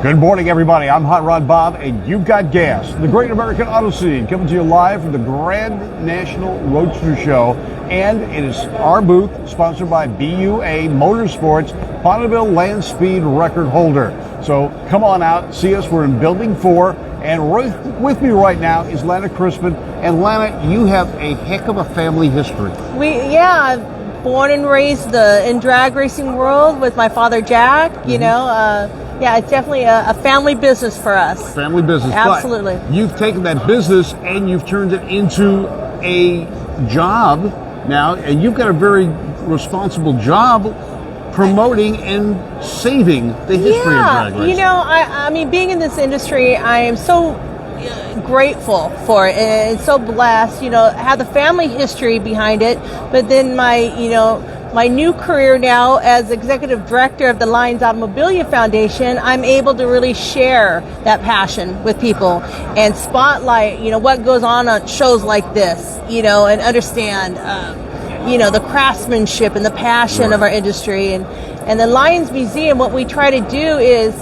Good morning, everybody. I'm Hot Rod Bob, and you've got gas. The Great American Auto Scene coming to you live from the Grand National Roadster Show, and it is our booth sponsored by BUA Motorsports, Bonneville Land Speed record holder. So come on out, see us. We're in Building 4, and with me right now is Lana Christman. And Lana, you have a heck of a family history. Born and raised in drag racing world with my father Jack. It's definitely a family business for us. Family business. Absolutely. But you've taken that business and you've turned it into a job now, and you've got a very responsible job promoting and saving the history of drag racing. I mean, being in this industry, I am so grateful for it and so blessed, have the family history behind it, but then my new career now as executive director of the Lions Automotive Foundation, I'm able to really share that passion with people and spotlight, what goes on shows like this, and understand, the craftsmanship and the passion of our industry. And the Lions Museum, what we try to do is,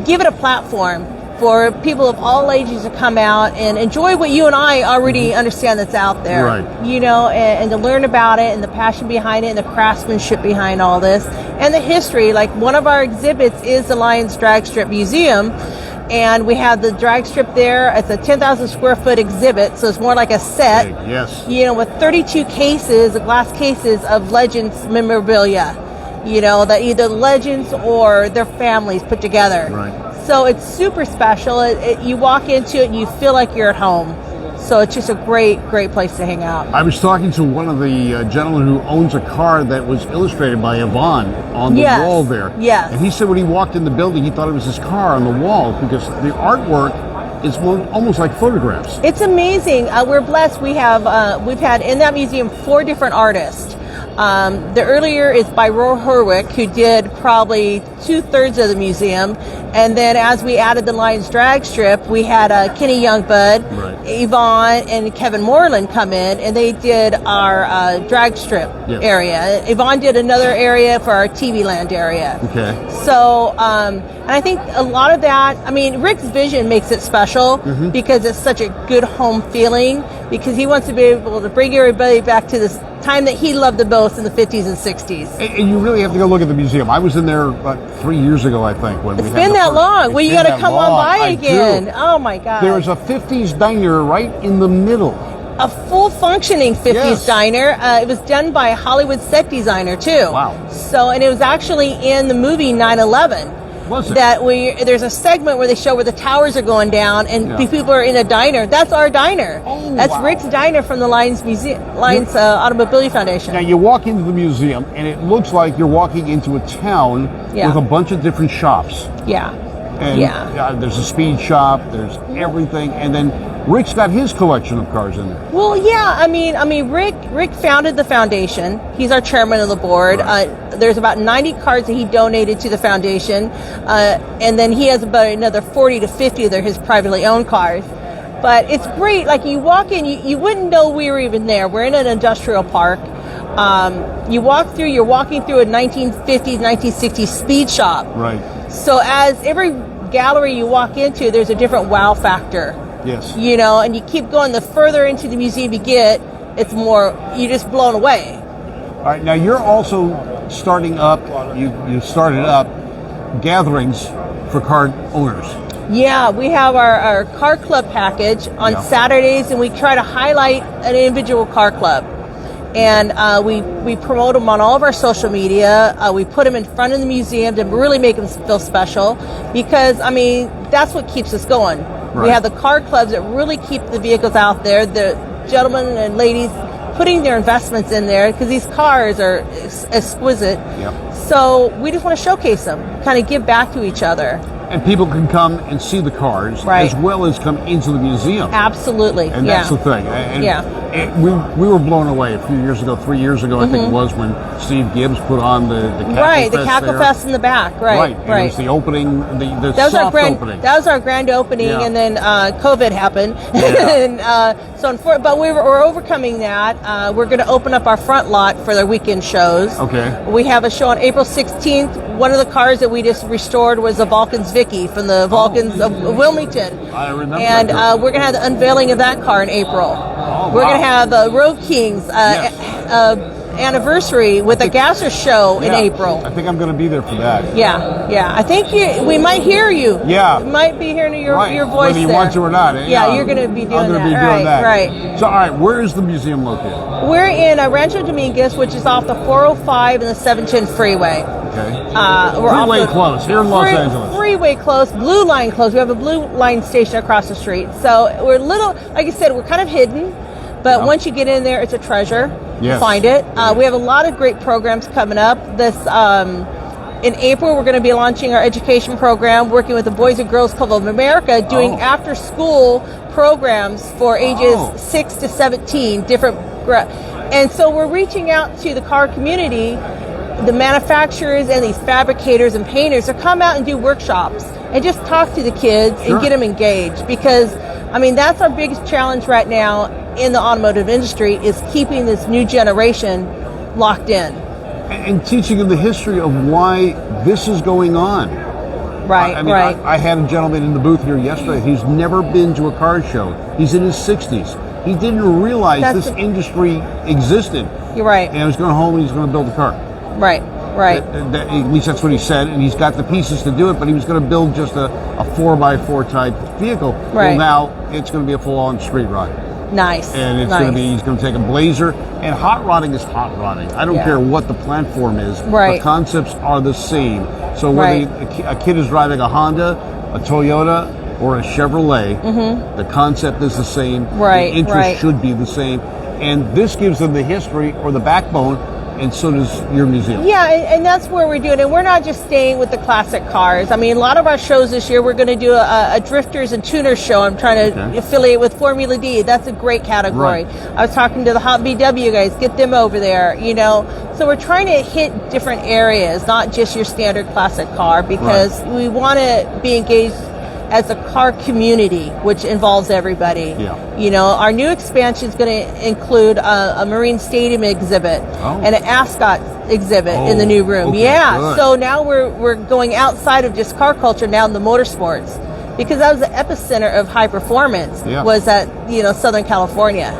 give it a platform for people of all ages to come out and enjoy what you and I already understand that's out there. Right. And to learn about it and the passion behind it and the craftsmanship behind all this and the history. Like one of our exhibits is the Lions Drag Strip Museum, and we have the drag strip there. It's a 10,000 square foot exhibit, so it's more like a set. Big, yes. With 32 cases, glass cases of Legends memorabilia, that either legends or their families put together. Right. So it's super special. You walk into it and you feel like you're at home. So it's just a great, great place to hang out. I was talking to one of the gentlemen who owns a car that was illustrated by Yvonne on the wall there. Yes. And he said when he walked in the building, he thought it was his car on the wall because the artwork is almost like photographs. It's amazing. We're blessed. We've had in that museum 4 different artists. The earlier is by Roy Herwick, who did probably 2/3 of the museum. And then as we added the Lions drag strip, we had Kenny Youngblood, Yvonne, and Kevin Moreland come in, and they did our drag strip area. Yvonne did another area for our TV Land area. Okay. So, and I think a lot of that, Rick's vision makes it special because it's such a good home feeling, because he wants to be able to bring everybody back to this time that he loved the most in the 50s and 60s. And you really have to go look at the museum. I was in there about 3 years ago, I think. It's been that long. Well, you got to come on by again. Oh my God. There's a 50s diner right in the middle. A full functioning 50s diner. It was done by a Hollywood set designer too. Wow. So, and it was actually in the movie 9/11. Was it? There's a segment where they show where the towers are going down and people are in a diner. That's our diner. That's Rick's diner from the Lions Automobile Foundation. Now you walk into the museum and it looks like you're walking into a town with a bunch of different shops. Yeah. And there's a speed shop, there's everything, and then Rick's got his collection of cars in there. Well, yeah, Rick founded the foundation. He's our chairman of the board. Right. There's about 90 cars that he donated to the foundation, and then he has about another 40 to 50 that are his privately owned cars. But it's great. Like you walk in, you wouldn't know we were even there. We're in an industrial park. You're walking through a 1950s, 1960s speed shop. Right. So as every gallery you walk into, there's a different wow factor. Yes. And you keep going. The further into the museum you get, it's more, you're just blown away. All right. Now you're also starting up, you started up gatherings for car owners. Yeah, we have our car club package on Saturdays, and we try to highlight an individual car club. And we promote them on all of our social media. We put them in front of the museum to really make them feel special, because, that's what keeps us going. Right. We have the car clubs that really keep the vehicles out there, the gentlemen and ladies putting their investments in there, because these cars are exquisite. Yep. So we just want to showcase them, kind of give back to each other. And people can come and see the cars as well as come into the museum. Absolutely. And that's the thing. And we were blown away a few years ago, 3 years ago, I think it was, when Steve Gibbs put on the Cackle Fest the Cackle Fest in the back. Right. And it was the opening, the soft opening. That was our grand opening, and then COVID happened. And but we're overcoming that. We're going to open up our front lot for the weekend shows. Okay. We have a show on April 16th one of the cars that we just restored was the Vulcans Vicky from the Vulcans of Wilmington. I remember. And we're going to have the unveiling of that car in April. We're going to have Road Kings anniversary with a GAAS show in April. I think I'm going to be there for that. Yeah. I think we might hear you. Yeah. We might be hearing your voice whether you there. want to or not. Yeah, you're going to be doing that. I'm going to be doing that. Right. So, all right, where is the museum located? We're in Rancho Dominguez, which is off the 405 and the 710 freeway. Okay. We're freeway close here in Los Angeles. Freeway close, blue line close. We have a blue line station across the street. So we're like I said, we're kind of hidden. But once you get in there, it's a treasure. Yes. Find it. We have a lot of great programs coming up. In April, we're going to be launching our education program, working with the Boys and Girls Club of America, doing after-school programs for ages 6 to 17, and so we're reaching out to the car community, the manufacturers and these fabricators and painters to come out and do workshops and just talk to the kids and get them engaged, because that's our biggest challenge right now in the automotive industry, is keeping this new generation locked in. And teaching them the history of why this is going on. Right. I had a gentleman in the booth here yesterday. He's never been to a car show. He's in his 60s. He didn't realize this industry existed. You're right. And he was going home and he's going to build a car. Right. At least that's what he said. And he's got the pieces to do it, but he was going to build just a 4x4 type vehicle. Right. Well, now it's going to be a full-on street rod. Nice. And it's going to be, he's going to take a Blazer, and hot rodding is hot rodding. I don't care what the platform is. The concepts are the same. So whether a kid is driving a Honda, a Toyota, or a Chevrolet, the concept is the same. The interest should be the same. And this gives them the history or the backbone, and so does your museum. Yeah, and that's where we're doing it. We're not just staying with the classic cars. A lot of our shows this year, we're going to do a drifters and tuners show. I'm trying to affiliate with Formula D. That's a great category. I was talking to the Hot BW guys, get them over there, So we're trying to hit different areas, not just your standard classic car, because we want to be engaged as a car community, which involves everybody. Our new expansion is going to include a Marine Stadium exhibit and an ascot exhibit in the new room. Good. So now we're going outside of just car culture now in the motorsports, because that was the epicenter of high performance was at Southern California.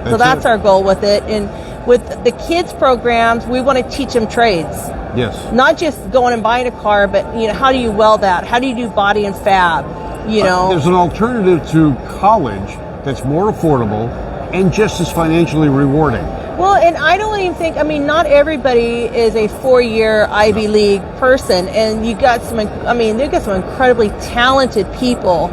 So that's our goal with it. And with the kids programs, we want to teach them trades. Yes. Not just going and buying a car, but how do you weld that? How do you do body and fab? There's an alternative to college that's more affordable and just as financially rewarding. Well, and I don't even think, not everybody is a 4-year Ivy League person, and they've got some incredibly talented people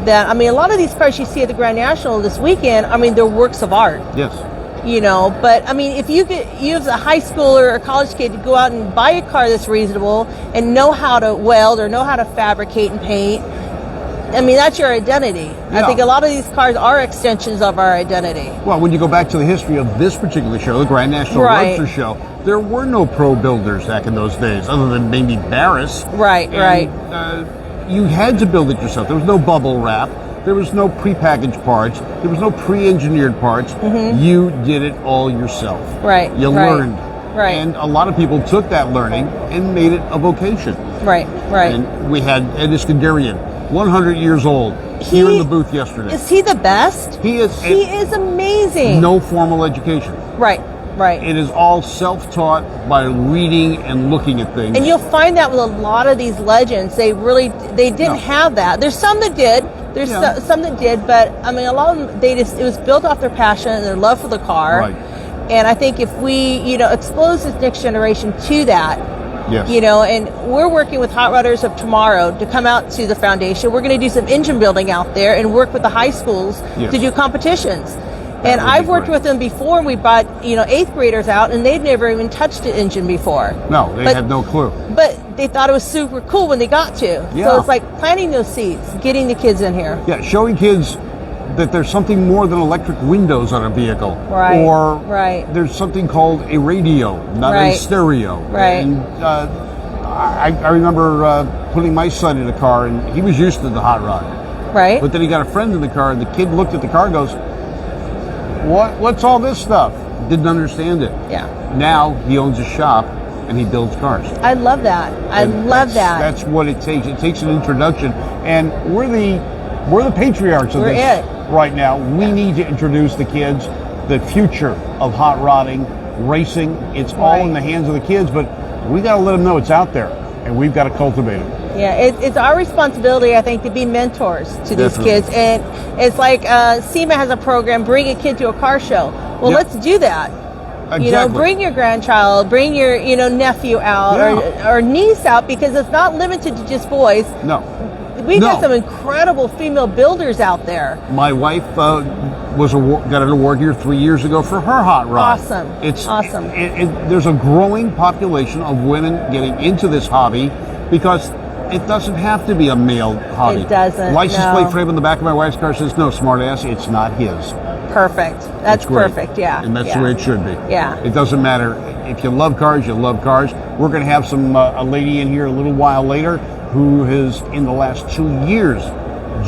that, a lot of these cars you see at the Grand National this weekend, they're works of art. Yes. But if you as a high schooler or college kid to go out and buy a car that's reasonable and know how to weld or know how to fabricate and paint, that's your identity. I think a lot of these cars are extensions of our identity. Well, when you go back to the history of this particular show, the Grand National Roadster Show, there were no pro builders back in those days, other than maybe Barris. Right. You had to build it yourself. There was no bubble wrap. There was no prepackaged parts. There was no pre-engineered parts. You did it all yourself. You learned. And a lot of people took that learning and made it a vocation. And we had Ed Iskandarian, 100 years old, here in the booth yesterday. Is he the best? He is. He is amazing. No formal education. Right. It is all self-taught by reading and looking at things. And you'll find that with a lot of these legends. They didn't have that. There's some that did. There's some that did, but a lot of them, it was built off their passion and their love for the car. And I think if we, expose this next generation to that, and we're working with Hot Rodders of Tomorrow to come out to the foundation. We're going to do some engine building out there and work with the high schools to do competitions. And I've worked with them before, and we brought, 8th graders out, and they'd never even touched an engine before. No, they had no clue. But they thought it was super cool when they got to. So it's like planting those seeds, getting the kids in here. Showing kids that there's something more than electric windows on a vehicle. Or there's something called a radio, not a stereo. And I remember putting my son in a car, and he was used to the hot rod. But then he got a friend in the car, and the kid looked at the car and goes, What's all this stuff? Didn't understand it. Now he owns a shop and he builds cars. I love that. I And love that. That's what it takes. It takes an introduction, and we're the patriarchs of We're this it. right now. We need to introduce the kids, the future of hot rodding, racing. It's all in the hands of the kids, but we got to let them know it's out there, and we've got to cultivate it. Yeah, it's our responsibility, I think, to be mentors to these Definitely. kids. And it's like SEMA has a program, bring a kid to a car show. Well, Yep. let's do that. Exactly. You know, bring your grandchild, bring your, nephew out or niece out, because it's not limited to just boys. No. We've got No. some incredible female builders out there. My wife got an award here 3 years ago for her hot rod. Awesome. It's Awesome. There's a growing population of women getting into this hobby because it doesn't have to be a male hobby. It doesn't, License no. plate frame on the back of my wife's car says, no, smartass, it's not his. Perfect. That's Great. perfect, yeah. And that's yeah. the way it should be. Yeah. It doesn't matter. If you love cars, you love cars. We're going to have a lady in here a little while later who has, in the last 2 years,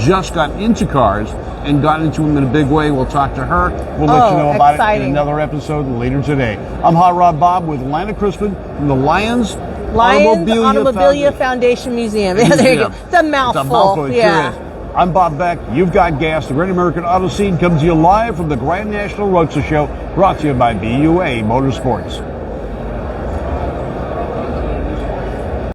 just gotten into cars and gotten into them in a big way. We'll talk to her. We'll let you know about it in another episode later today. I'm Hot Rod Bob with Lana Christman from the Lions Automobilia Foundation Museum. Yeah, there you go. It's a mouthful. It's a mouthful. It yeah. sure is. I'm Bob Beck. You've got gas. The Great American Auto Scene comes to you live from the Grand National Roadster Show, brought to you by BUA Motorsports.